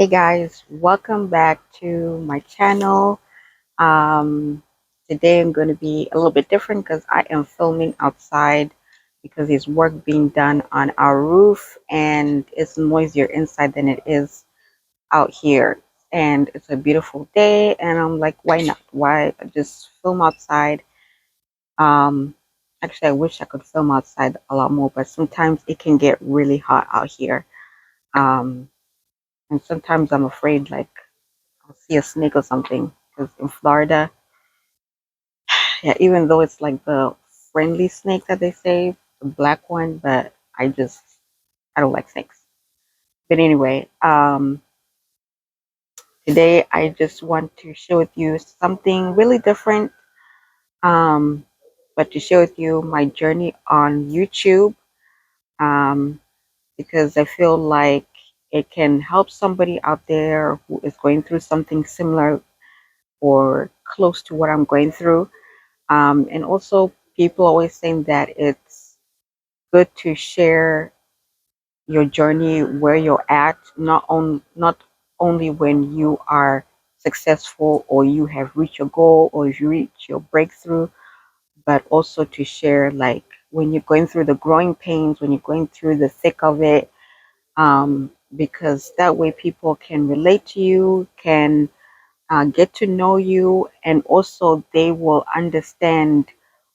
Hey guys, welcome back to my channel. Um, Today I'm going to be a little bit different because I am filming outside because there's work being done on our roof and it's noisier inside than it is out here. And it's a beautiful day and I'm like, why not? Why just film outside? Um, Actually, I wish I could film outside a lot more, but sometimes it can get really hot out here. Um, and sometimes I'm afraid like I'll see a snake or something. Because in Florida, yeah, even though it's like the friendly snake that they say, the black one, but I don't like snakes. But anyway, today I just want to share with you something really different. Um, but to share with you my journey on YouTube. Um, because I feel like it can help somebody out there who is going through something similar or close to what I'm going through. And also, people always saying that it's good to share your journey where you're at, not only when you are successful or you have reached your goal or you reach your breakthrough, but also to share like when you're going through the growing pains, when you're going through the thick of it, because that way people can relate to you, can get to know you, and also they will understand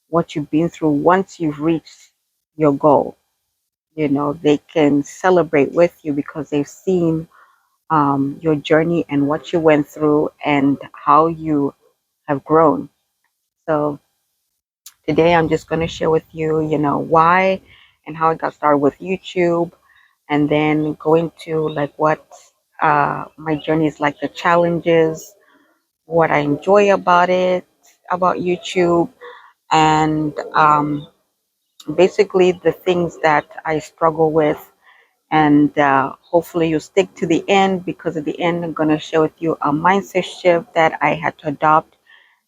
what you've been through once you've reached your goal. You know, they can celebrate with you because they've seen your journey and what you went through and how you have grown. So today I'm just going to share with you, why and how I got started with YouTube, and then go into like what my journey is like, the challenges, what I enjoy about it, about YouTube, and basically the things that I struggle with. And hopefully you stick to the end because at the end I'm going to share with you a mindset shift that I had to adopt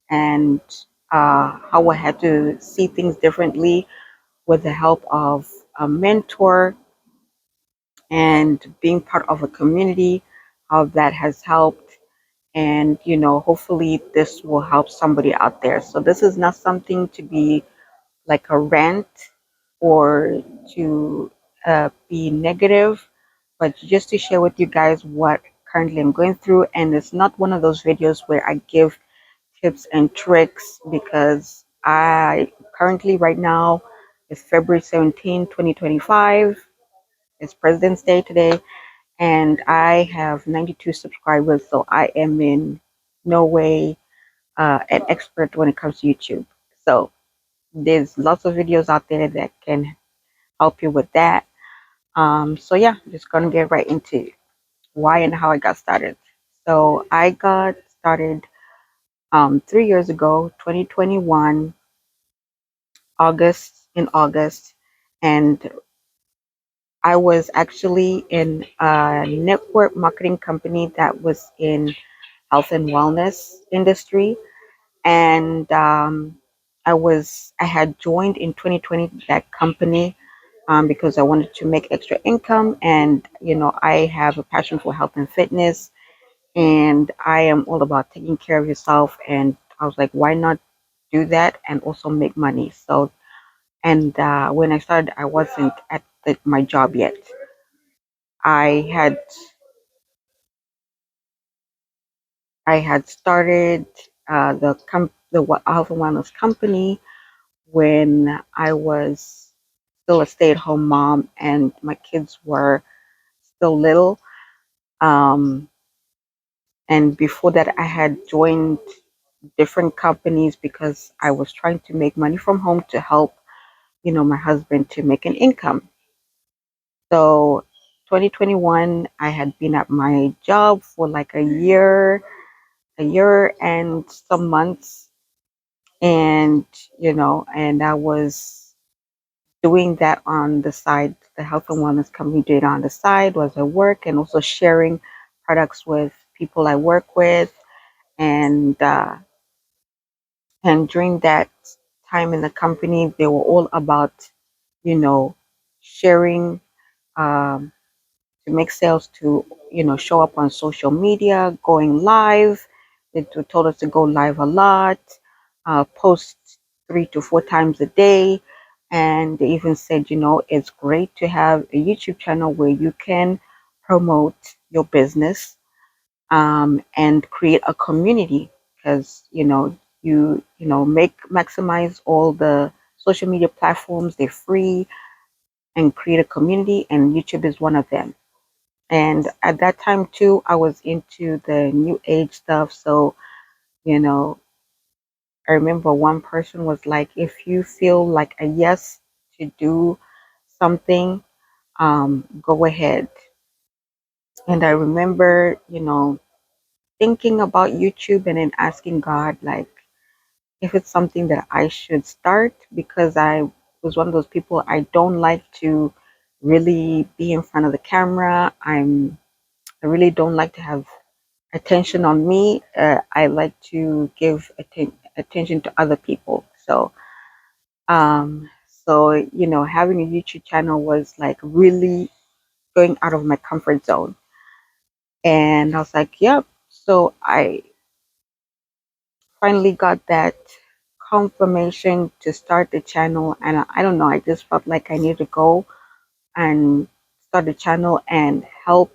and how I had to see things differently with the help of a mentor and being part of a community, how that has helped. And, hopefully this will help somebody out there. So this is not something to be like a rant or to be negative, but just to share with you guys what currently I'm going through. And it's not one of those videos where I give tips and tricks because I currently, right now, it's February 17, 2025. It's President's Day today, and I have 92 subscribers, so I am in no way an expert when it comes to YouTube. So there's lots of videos out there that can help you with that. So yeah, I'm just gonna get right into why and how I got started. So I got started 3 years ago, 2021, August, and I was actually in a network marketing company that was in health and wellness industry, and I had joined in 2020 that company because I wanted to make extra income. And, I have a passion for health and fitness, and I am all about taking care of yourself. And I was like, why not do that and also make money? So, and when I started, I wasn't at my job yet. I had I had started the health and wellness company when I was still a stay-at-home mom and my kids were still little. Um, and before that, I had joined different companies because I was trying to make money from home to help, my husband to make an income. So 2021, I had been at my job for like a year and some months. And, and I was doing that on the side. The health and wellness company did on the side was at work, and also sharing products with people I work with. And during that time in the company, they were all about, sharing, um, to make sales to, show up on social media, going live. They told us to go live a lot, post 3 to 4 times a day. And they even said, it's great to have a YouTube channel where you can promote your business, and create a community, because, make maximize all the social media platforms. They're free, and create a community, and YouTube is one of them. And at that time too, I was into the new age stuff. So, you know, I remember one person was like, if you feel like a yes to do something, go ahead. And I remember, thinking about YouTube and then asking God, like, if it's something that I should start, because I was one of those people, I don't like to really be in front of the camera. I really don't like to have attention on me. I like to give attention to other people. So having a YouTube channel was like really going out of my comfort zone. And I was like, yep. So I finally got that confirmation to start the channel. And I don't know, I just felt like I needed to go and start the channel and help,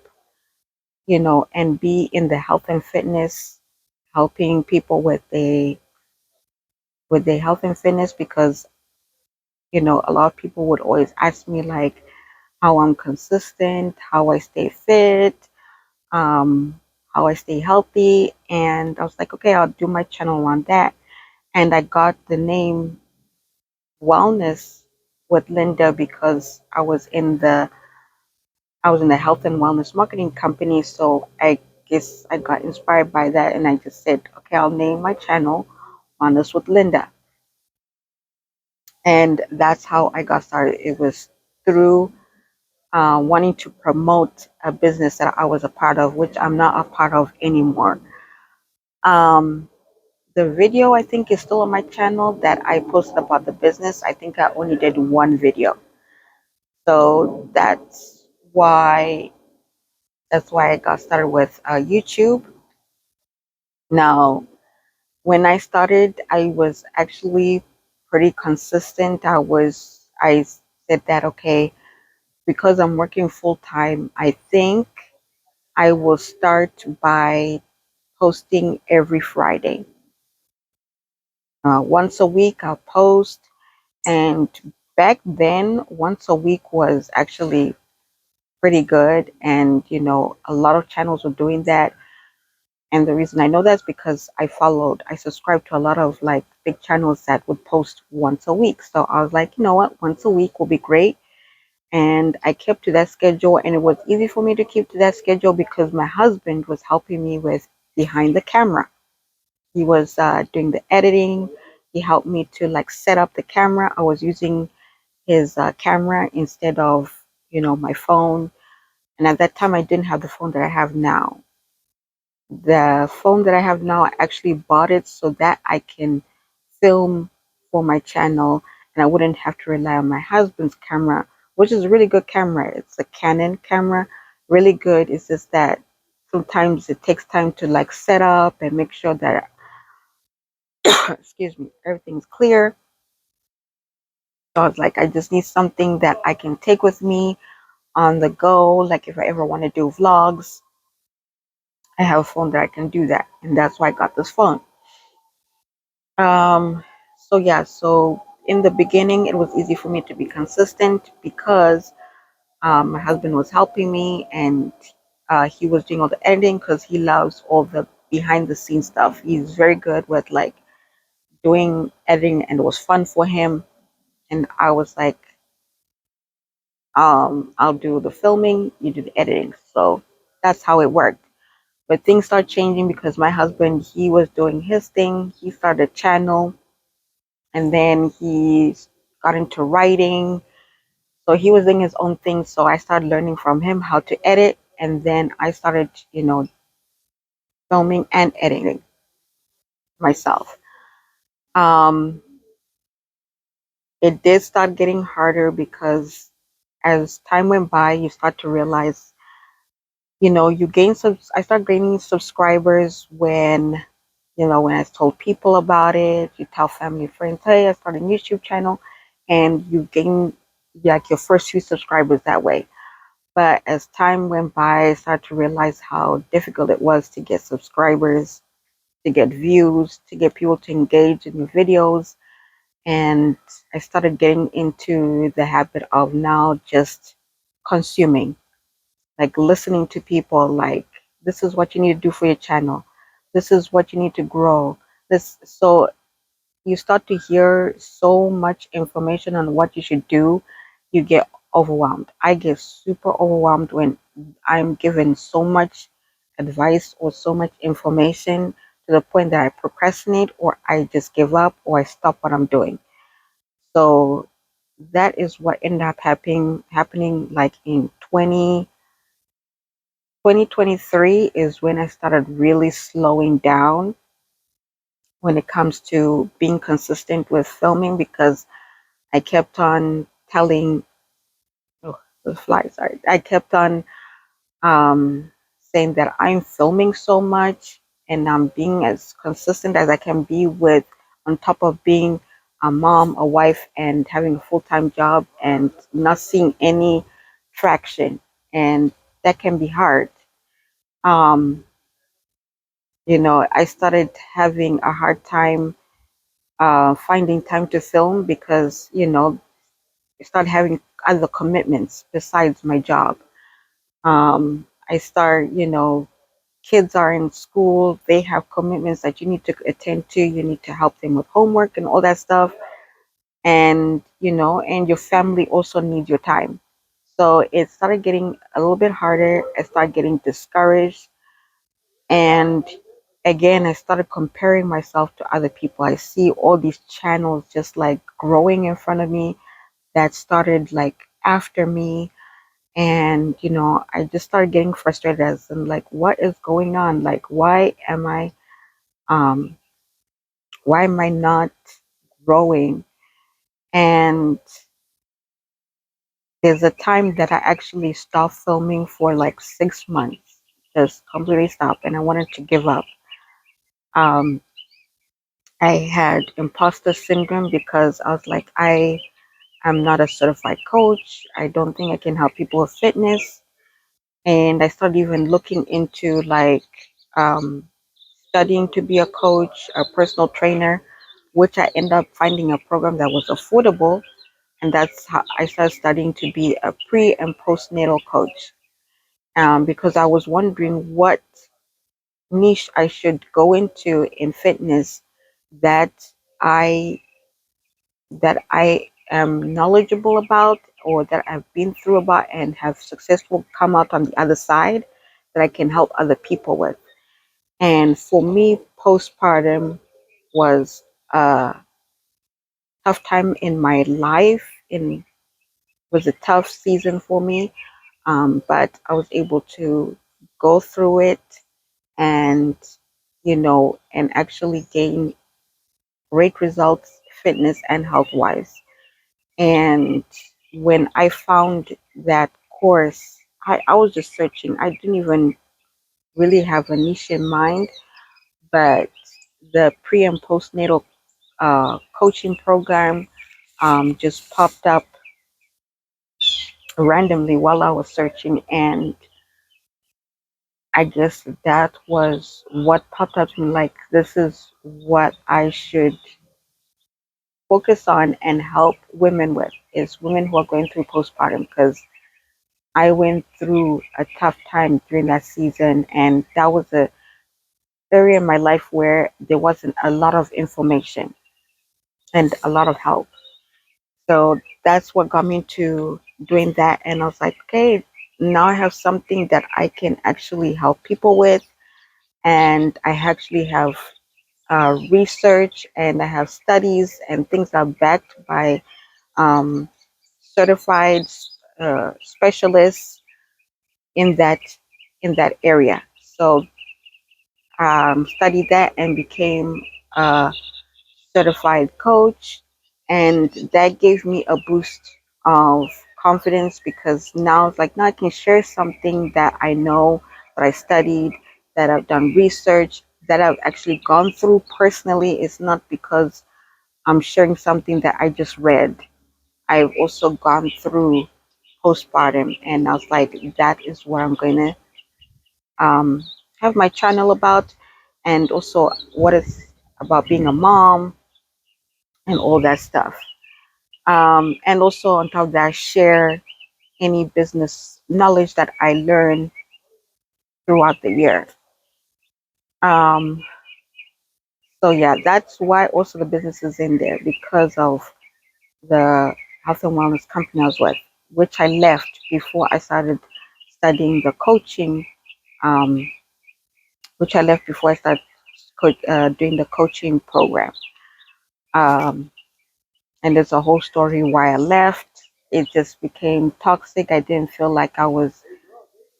and be in the health and fitness, helping people with their health and fitness, because a lot of people would always ask me like how I'm consistent, how I stay fit, um, how I stay healthy. And I was like, okay, I'll do my channel on that. And I got the name Wellness with Linda because I was in the health and wellness marketing company. So I guess I got inspired by that, and I just said, okay, I'll name my channel Wellness with Linda. And that's how I got started. It was through wanting to promote a business that I was a part of, which I'm not a part of anymore. Um, the video, I think, is still on my channel that I posted about the business. I think I only did one video. So why that's why I got started with YouTube. Now, when I started, I was actually pretty consistent. I said that, okay, because I'm working full time, I think I will start by posting every Friday. Once a week, I'll post. And back then, once a week was actually pretty good. And, a lot of channels were doing that. And the reason I know that's because I subscribed to a lot of like big channels that would post once a week. So I was like, you know what, once a week will be great. And I kept to that schedule, and it was easy for me to keep to that schedule because my husband was helping me with behind the camera. He was doing the editing. He helped me to like set up the camera. I was using his camera instead of, my phone. And at that time, I didn't have the phone that I have now. The phone that I have now, I actually bought it so that I can film for my channel, and I wouldn't have to rely on my husband's camera, which is a really good camera. It's a Canon camera, really good. It's just that sometimes it takes time to like set up and make sure that, excuse me, everything's clear. So I was like, I just need something that I can take with me on the go. Like if I ever want to do vlogs, I have a phone that I can do that. And that's why I got this phone. So yeah, so in the beginning, it was easy for me to be consistent because my husband was helping me, and he was doing all the editing because he loves all the behind the scenes stuff. He's very good with like doing editing, and it was fun for him. And I was like, I'll do the filming, you do the editing. So that's how it worked. But things started changing because my husband, he was doing his thing. He started a channel, and then he got into writing. So he was doing his own thing. So I started learning from him how to edit. And then I started, filming and editing myself. Um, it did start getting harder because as time went by, you start to realize you gain I start gaining subscribers when, when I told people about it. You tell family friends, hey, I started a YouTube channel, and you gain like your first few subscribers that way. But as time went by, I started to realize how difficult it was to get subscribers, to get views, to get people to engage in your videos. And I started getting into the habit of now just consuming, like listening to people, like, this is what you need to do for your channel. This is what you need to grow. So you start to hear so much information on what you should do, you get overwhelmed. I get super overwhelmed when I'm given so much advice or so much information to the point that I procrastinate, or I just give up, or I stop what I'm doing. So that is what ended up happening like in 2023 is when I started really slowing down when it comes to being consistent with filming, because I kept on telling, oh, the flies, sorry. I kept on saying that I'm filming so much and I'm being as consistent as I can be with, on top of being a mom, a wife, and having a full-time job and not seeing any traction. And that can be hard. Um, I started having a hard time finding time to film because, I started having other commitments besides my job. I start, kids are in school, they have commitments that you need to attend to, you need to help them with homework and all that stuff. And, and your family also needs your time. So it started getting a little bit harder. I started getting discouraged. And again, I started comparing myself to other people. I see all these channels just like growing in front of me that started like after me. And, I just started getting frustrated as in like, what is going on? Like, um, why am I not growing? And there's a time that I actually stopped filming for like 6 months, just completely stopped. And I wanted to give up. Um, I had imposter syndrome because I was like, I am not a certified coach. I don't think I can help people with fitness. And I started even looking into like um, studying to be a coach, a personal trainer, which I ended up finding a program that was affordable. And that's how I started studying to be a pre and postnatal coach. Because I was wondering what niche I should go into in fitness that I I am knowledgeable about, or that I've been through about and have successful come out on the other side, that I can help other people with. And for me, postpartum was a tough time in my life. In Was a tough season for me, but I was able to go through it, and and actually gain great results, fitness and health wise. And when I found that course, I was just searching. I didn't even really have a niche in mind, but the pre and postnatal coaching program just popped up randomly while I was searching. And I guess that was what popped up to me, like, this is what I should focus on and help women with, is women who are going through postpartum, because I went through a tough time during that season, and that was a area in my life where there wasn't a lot of information and a lot of help. So that's what got me to doing that. And I was like, okay, now I have something that I can actually help people with. And I actually have research, and I have studies and things that are backed by um, certified specialists in that area. So studied that and became a certified coach, and that gave me a boost of confidence, because now it's like, now I can share something that I know, that I studied, that I've done research, that I've actually gone through personally. It's not because I'm sharing something that I just read. I've also gone through postpartum, and I was like, that is what I'm going to um, have my channel about, and also what is about being a mom and all that stuff. And also on top of that, share any business knowledge that I learn throughout the year. Um, so yeah, that's why also the business is in there, because of the health and wellness company I was with, which I left before I started studying the coaching, um, which I left before I started doing the coaching program. Um, and there's a whole story why I left. It just became toxic. I didn't feel like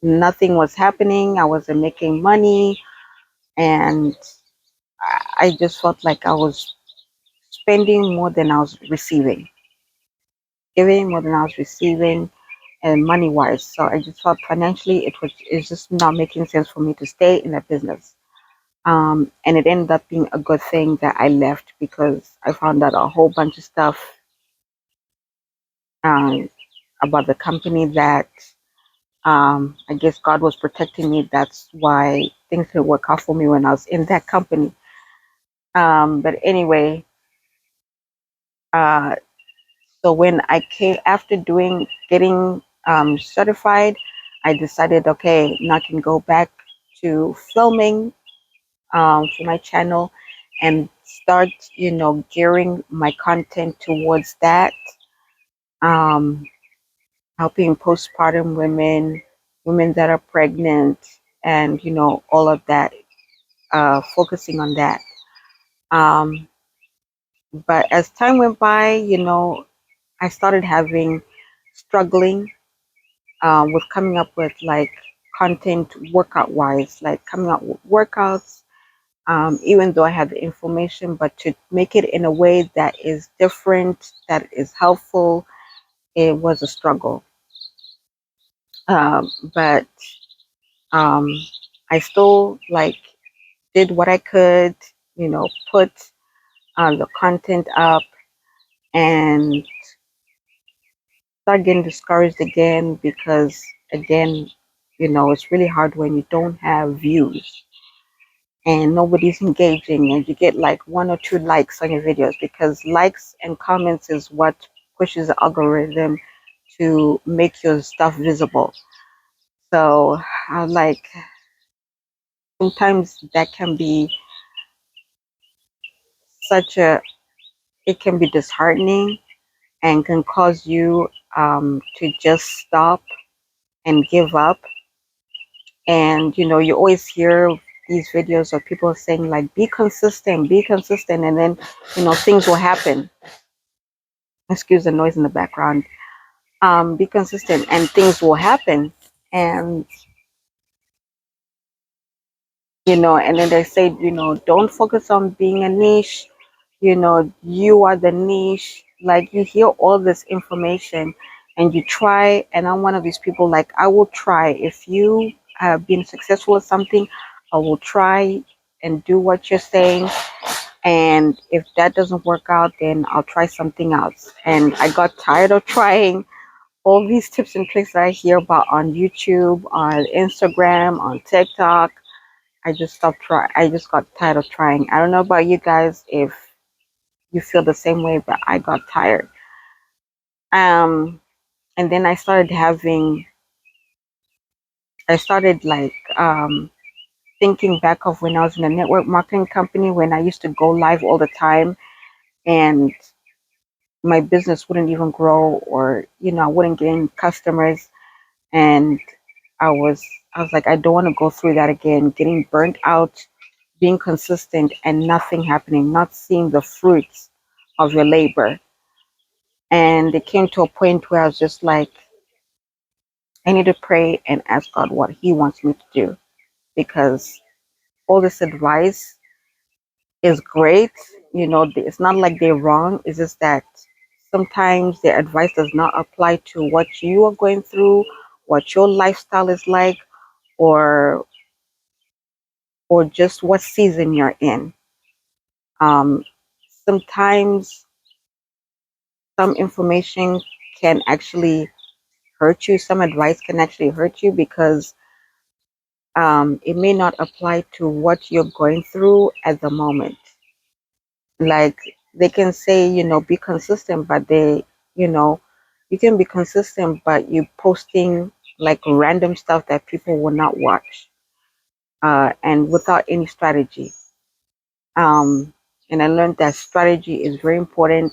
nothing was happening. I wasn't making money. And I just felt like I was spending more than I was receiving, giving more than I was receiving, and money wise. So I just felt financially it's just not making sense for me to stay in that business. And it ended up being a good thing that I left, because I found out a whole bunch of stuff um, about the company that I guess God was protecting me. That's why things didn't work out for me when I was in that company. But anyway, uh, so when I came after getting certified, I decided, okay, now I can go back to filming for my channel and start, gearing my content towards that, um, helping postpartum women, women that are pregnant, and all of that, focusing on that. Um, but as time went by, I started struggling with coming up with like content workout wise, like coming up with workouts, even though I had the information, but to make it in a way that is different, that is helpful, it was a struggle. But um, I still like did what I could, put the content up, and start getting discouraged again, because again, it's really hard when you don't have views and nobody's engaging, and you get like one or two likes on your videos, because likes and comments is what pushes the algorithm to make your stuff visible. So I like, sometimes that can be such a it can be disheartening, and can cause you to just stop and give up. And you always hear these videos of people saying like, be consistent, and then things will happen. Excuse the noise in the background. Be consistent and things will happen. And and then they say, don't focus on being a niche. You are the niche. Like, you hear all this information and you try. And I'm one of these people, like, I will try. If you have been successful at something, I will try and do what you're saying. And if that doesn't work out, then I'll try something else. And I got tired of trying all these tips and tricks that I hear about on YouTube, on Instagram, on TikTok. I just stopped trying. I just got tired of trying. I don't know about you guys if you feel the same way, but I got tired. Um, and then I started like thinking back of when I was in a network marketing company, when I used to go live all the time, and my business wouldn't even grow, or I wouldn't get any customers. And I was I was like, I don't want to go through that again, getting burnt out, being consistent and nothing happening, not seeing the fruits of your labor. And it came to a point where I was just like, I need to pray and ask God what He wants me to do, because all this advice is great. It's not like they're wrong. It's just that sometimes their advice does not apply to what you are going through, what your lifestyle is like, or just what season you're in. Um, Sometimes some information can actually hurt you. Some advice can actually hurt you because it may not apply to what you're going through at the moment. Like they can say, be consistent, but you can be consistent, but you posting like random stuff that people will not watch, and without any strategy. And I learned that strategy is very important,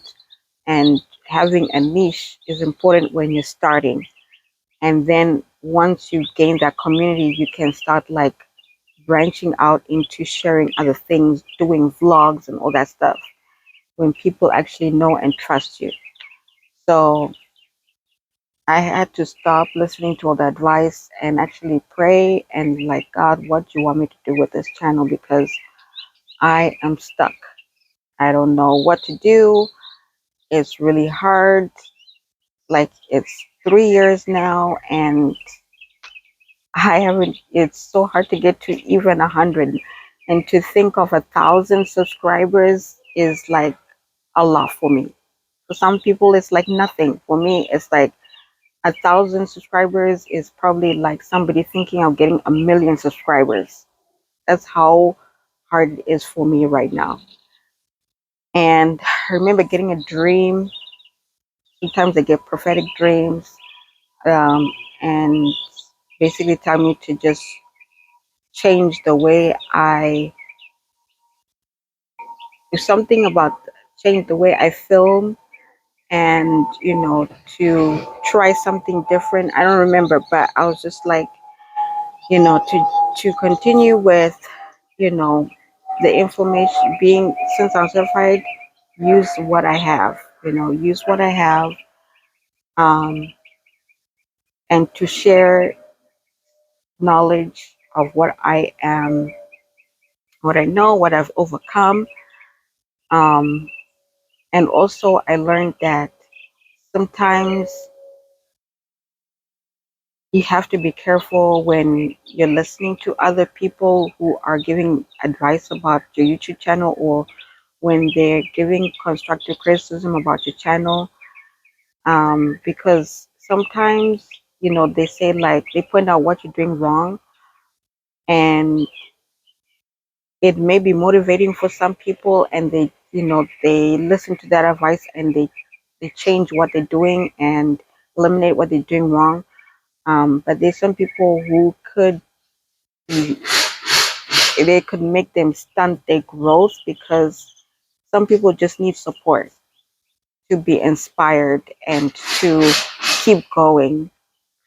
and having a niche is important when you're starting. And then once you gain that community, you can start like branching out into sharing other things, doing vlogs and all that stuff when people actually know and trust you. So I had to stop listening to all the advice and actually pray and like, God, what do you want me to do with this channel? Because I am stuck. I don't know what to do. It's really hard. Like it's 3 years now and I haven't, it's so hard to get to even 100. And to think of 1,000 subscribers is like a lot for me. For some people, it's like nothing. For me, it's like 1,000 subscribers is probably like somebody thinking of getting 1,000,000 subscribers. That's how hard it is for me right now. And I remember getting a dream. Sometimes I get prophetic dreams, um, and basically tell me to just change the way I do something about change the way I film, and to try something different. I don't remember, but I was just like, to continue with, you know, the information being, since I'm certified, use what I have, use what I have, um, and to share knowledge of what I am, what I know, what I've overcome. Um, and also, I learned that sometimes you have to be careful when you're listening to other people who are giving advice about your YouTube channel, or when they're giving constructive criticism about your channel, because sometimes they say, like, they point out what you're doing wrong, and it may be motivating for some people, and they listen to that advice and they change what they're doing and eliminate what they're doing wrong. But there's some people who they could make them stunt their growth, because some people just need support to be inspired and to keep going.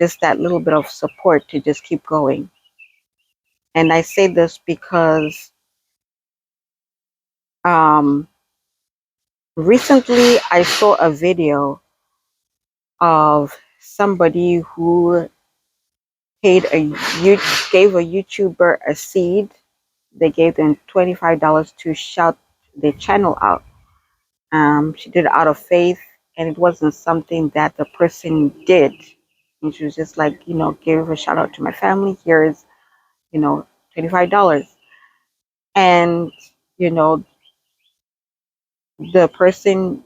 Just that little bit of support to just keep going. And I say this because um, recently I saw a video of somebody who gave a YouTuber a seed. They gave them $25 to shout their channel out. She did it out of faith, and it wasn't something that the person did. And she was just like, give a shout out to my family. Here is, $25. And, you know, the person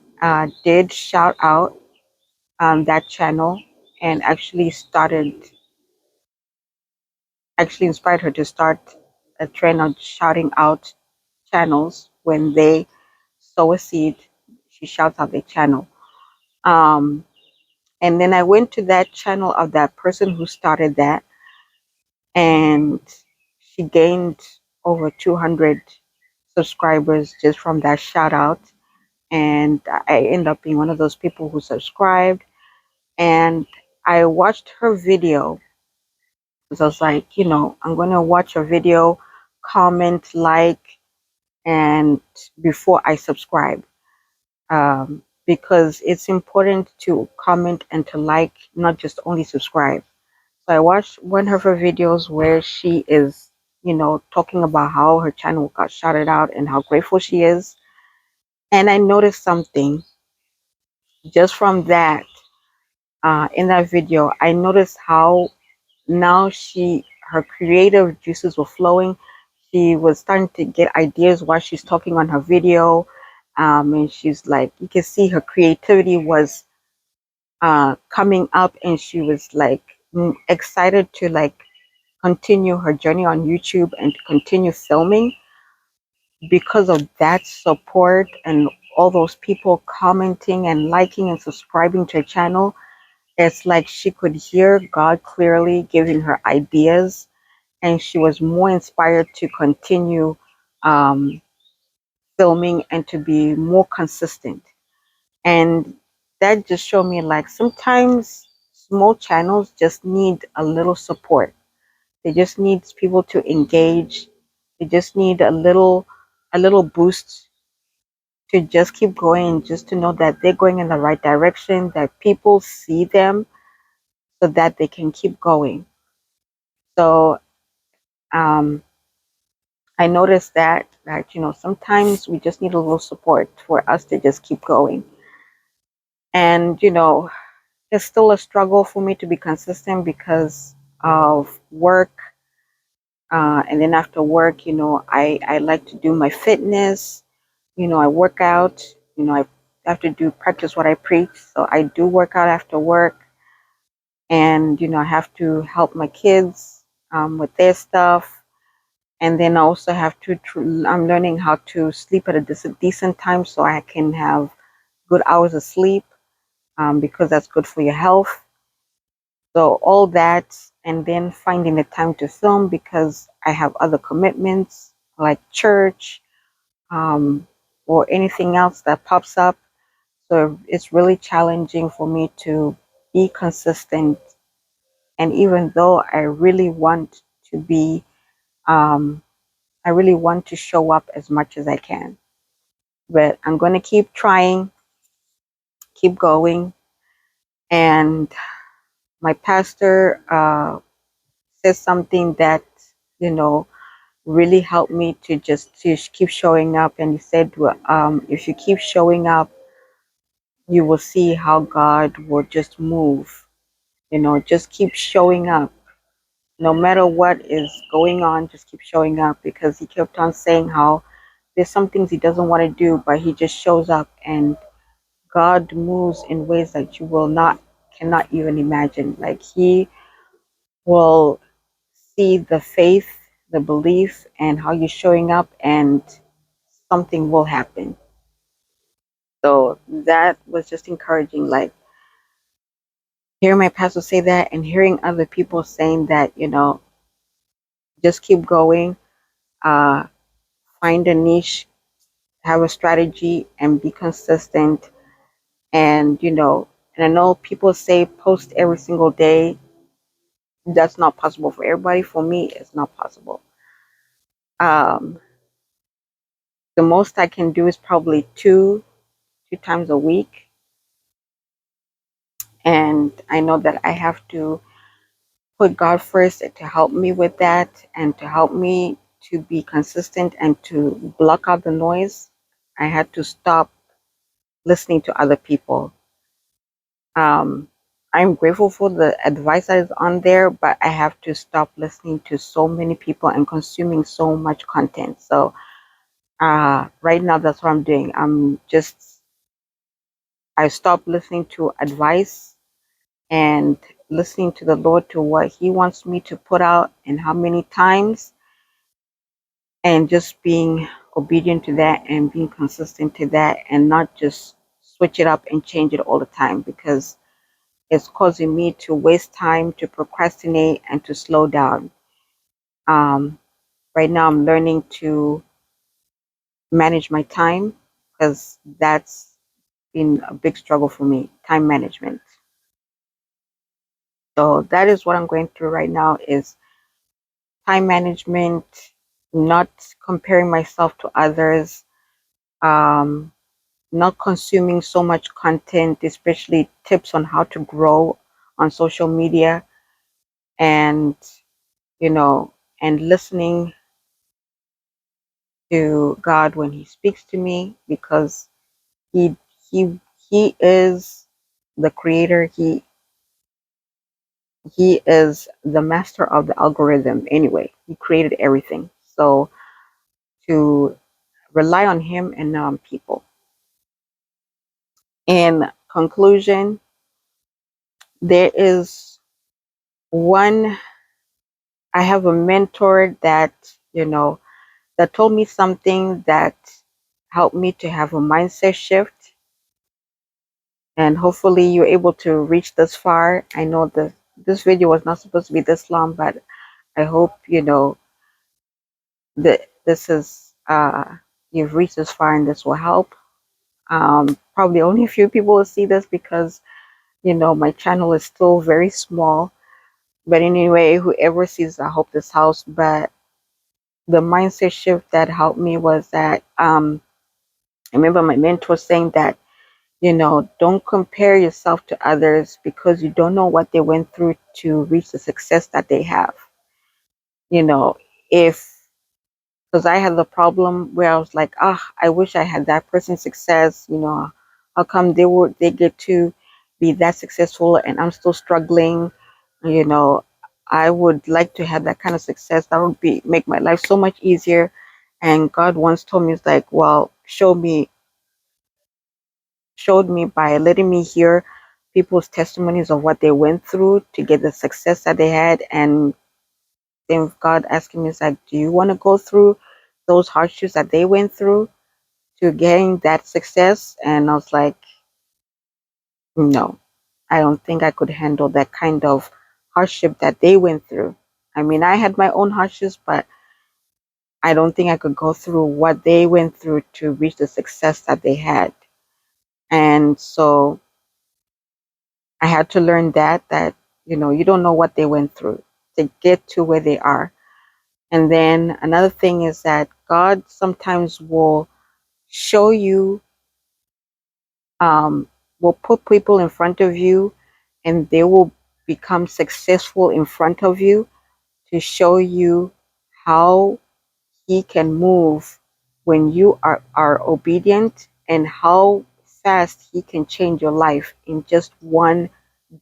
did shout out that channel, and actually inspired her to start a trend of shouting out channels. When they sow a seed, she shouts out the channel. Um, and then I went to that channel of that person who started that, and she gained over 200 subscribers just from that shout out. And I ended up being one of those people who subscribed. And I watched her video. So I was like, I'm going to watch her video, comment, like, and before I subscribe. Because it's important to comment and to like, not just only subscribe. So I watched one of her videos where she is, talking about how her channel got shouted out and how grateful she is. And I noticed something just from that. In that video, I noticed how now her creative juices were flowing. She was starting to get ideas while she's talking on her video. And she's like, you can see her creativity was coming up, and she was like excited to like continue her journey on YouTube and to continue filming because of that support and all those people commenting and liking and subscribing to her channel. It's like she could hear God clearly giving her ideas, and she was more inspired to continue um, filming and to be more consistent. And that just showed me like sometimes small channels just need a little support. They just need people to engage. They just need a little boost to just keep going, just to know that they're going in the right direction, that people see them so that they can keep going. So um, I noticed that sometimes we just need a little support for us to just keep going. And it's still a struggle for me to be consistent because of work. And then after work, I like to do my fitness. I work out. I have to do practice what I preach. So I do work out after work. And, I have to help my kids with their stuff. And then I also have to, I'm learning how to sleep at a decent time so I can have good hours of sleep because that's good for your health. So all that, and then finding the time to film because I have other commitments like church um, or anything else that pops up. So it's really challenging for me to be consistent. And even though I really want to be, I really want to show up as much as I can. But I'm going to keep trying, keep going. And my pastor says something that, you know, really helped me to just to keep showing up. And he said, well, if you keep showing up, you will see how God will just move. Just keep showing up. No matter what is going on, just keep showing up because he kept on saying how there's some things he doesn't want to do, but he just shows up and God moves in ways that you cannot even imagine. Like he will see the faith, the belief, and how you're showing up, and something will happen. So that was just encouraging. Like hearing my pastor say that and hearing other people saying that, just keep going, uh, find a niche, have a strategy, and be consistent. And, and I know people say post every single day. That's not possible for everybody. For me, it's not possible. Um, the most I can do is probably two times a week. And I know that I have to put God first to help me with that and to help me to be consistent and to block out the noise. I had to stop listening to other people. Um, I'm grateful for the advice that is on there, but I have to stop listening to so many people and consuming so much content. So right now, that's what I'm doing. I stopped listening to advice and listening to the Lord to what He wants me to put out and how many times, and just being obedient to that and being consistent to that and not just switch it up and change it all the time because it's causing me to waste time, to procrastinate, and to slow down. Um, right now, I'm learning to manage my time because that's been a big struggle for me, time management. So that is what I'm going through right now is time management, not comparing myself to others, um, not consuming so much content, especially tips on how to grow on social media, and and listening to God when He speaks to me because He He He is the creator. He is the master of the algorithm anyway. He created everything. So to rely on him and not on people. In conclusion, there is one, I have a mentor that, that told me something that helped me to have a mindset shift. And hopefully you're able to reach this far. I know that this video was not supposed to be this long, but I hope, that this is, you've reached this far and this will help. Probably only a few people will see this because, my channel is still very small. But anyway, whoever sees, I hope this helps. But the mindset shift that helped me was that, I remember my mentor saying that, don't compare yourself to others because you don't know what they went through to reach the success that they have. You know, if because I had the problem where I was like, I wish I had that person's success. How come they get to be that successful and I'm still struggling? You know, I would like to have that kind of success. That would be make my life so much easier. And God once told me, it's like, well, showed me by letting me hear people's testimonies of what they went through to get the success that they had. And then God asking me, it's like, do you want to go through those hardships that they went through to gain that success? And I was like, no, I don't think I could handle that kind of hardship that they went through. I mean, I had my own hardships, but I don't think I could go through what they went through to reach the success that they had. And so I had to learn that, you don't know what they went through to get to where they are. And then another thing is that God sometimes will show you, um, will put people in front of you and they will become successful in front of you to show you how he can move when you are obedient and how fast he can change your life in just one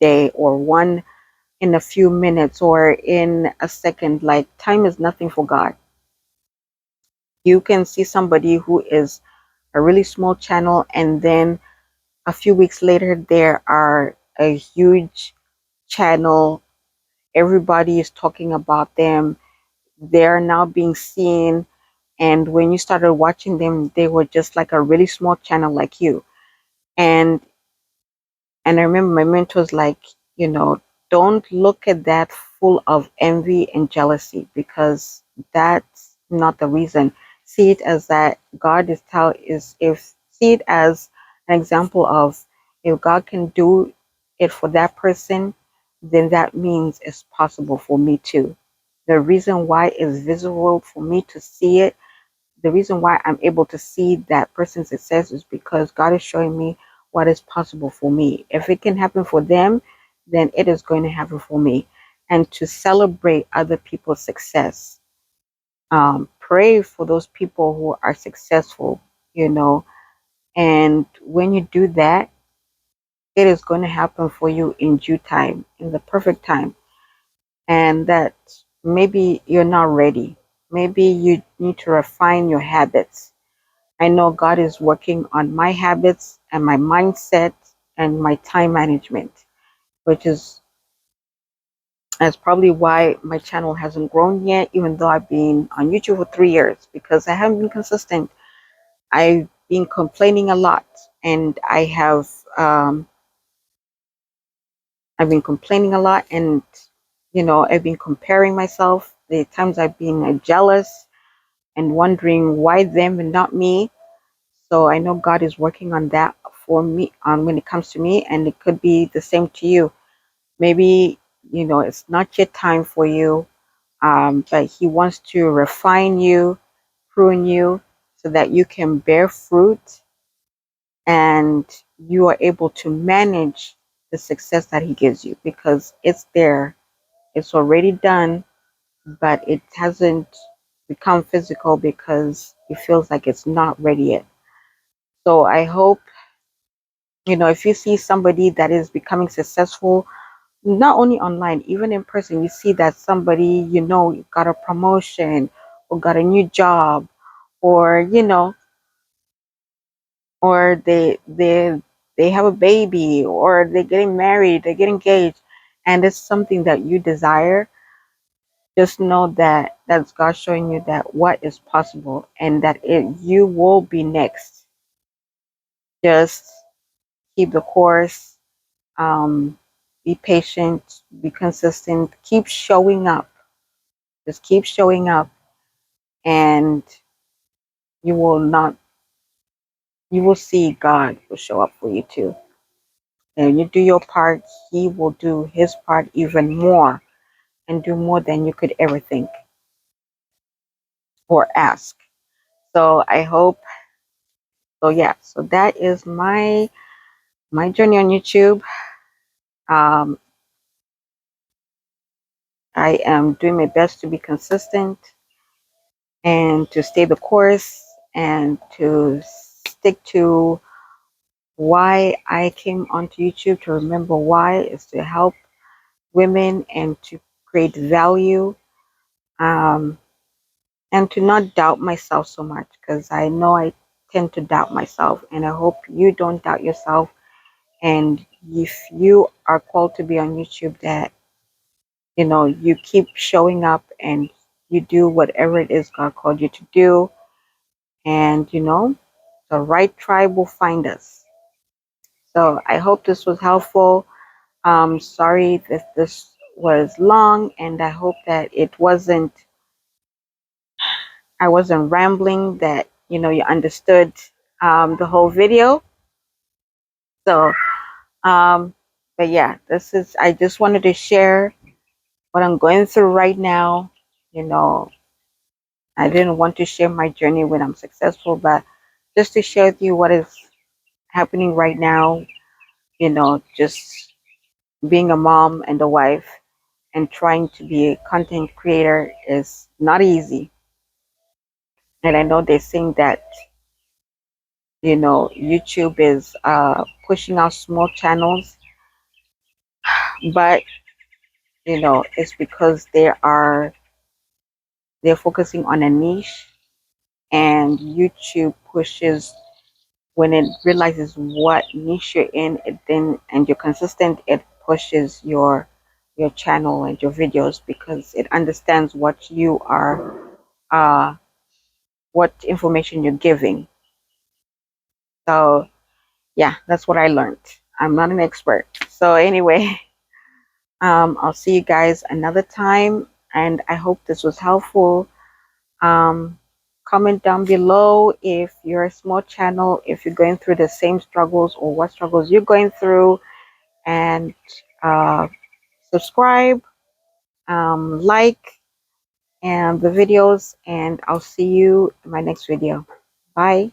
day or one in a few minutes or in a second. Like, time is nothing for God. You can see somebody who is a really small channel and then a few weeks later there are a huge channel. Everybody is talking about them. They're now being seen. And when you started watching them, they were just like a really small channel like you. And And I remember my mentor's like, don't look at that full of envy and jealousy because that's not the reason. See it as that God see it as an example of, if God can do it for that person, then that means it's possible for me too. The reason why it's visible for me to see it, the reason why I'm able to see that person's success is because God is showing me what is possible for me. If it can happen for them, then it is going to happen for me. And to celebrate other people's success, pray for those people who are successful, you know. And when you do that, it is going to happen for you in due time, in the perfect time. And that maybe you're not ready. Maybe you need to refine your habits. I know God is working on my habits and my mindset and my time management, which is that's probably why my channel hasn't grown yet, even though I've been on YouTube for 3 years, because I haven't been consistent. I've been complaining a lot, and I've been complaining a lot, and I've been comparing myself. The times I've been jealous and wondering why them and not me. So I know God is working on that for me, when it comes to me, and it could be the same to you. Maybe, it's not yet time for you, but He wants to refine you, prune you, so that you can bear fruit and you are able to manage the success that He gives you, because it's there, it's already done, but it hasn't become physical because it feels like it's not ready yet. So I hope, if you see somebody that is becoming successful, not only online, even in person, you see that somebody, got a promotion or got a new job, or, or they have a baby, or they're getting married, they get engaged, and it's something that you desire. Just know that that's God showing you that what is possible, and that you will be next. Just keep the course, be patient, be consistent, keep showing up. Just keep showing up, and you will not, you will see God will show up for you too. And you do your part, He will do His part even more, and do more than you could ever think or ask. So I hope, so yeah, so that is my journey on YouTube. Um, I am doing my best to be consistent and to stay the course and to stick to why I came onto YouTube. To remember why is to help women and to create value, um, and to not doubt myself so much, because I know I tend to doubt myself, and I hope you don't doubt yourself. And if you are called to be on YouTube, that you keep showing up and you do whatever it is God called you to do, and the right tribe will find us. So I hope this was helpful. Sorry that this was long, and I hope that I wasn't rambling, that you understood the whole video. So but yeah, I just wanted to share what I'm going through right now. you know I didn't want to share my journey when I'm successful, but just to share with you what is happening right now. Just being a mom and a wife and trying to be a content creator is not easy. And I know they're saying that YouTube is pushing out small channels, but it's because they're focusing on a niche, and YouTube pushes, when it realizes what niche you're in, it then, and you're consistent, it pushes your channel and your videos, because it understands what you are, what information you're giving. So yeah, that's what I learned. I'm not an expert. So anyway, I'll see you guys another time, and I hope this was helpful. Um, Comment down below if you're a small channel, if you're going through the same struggles, or what struggles you're going through, and subscribe, like, and the videos, and I'll see you in my next video. Bye.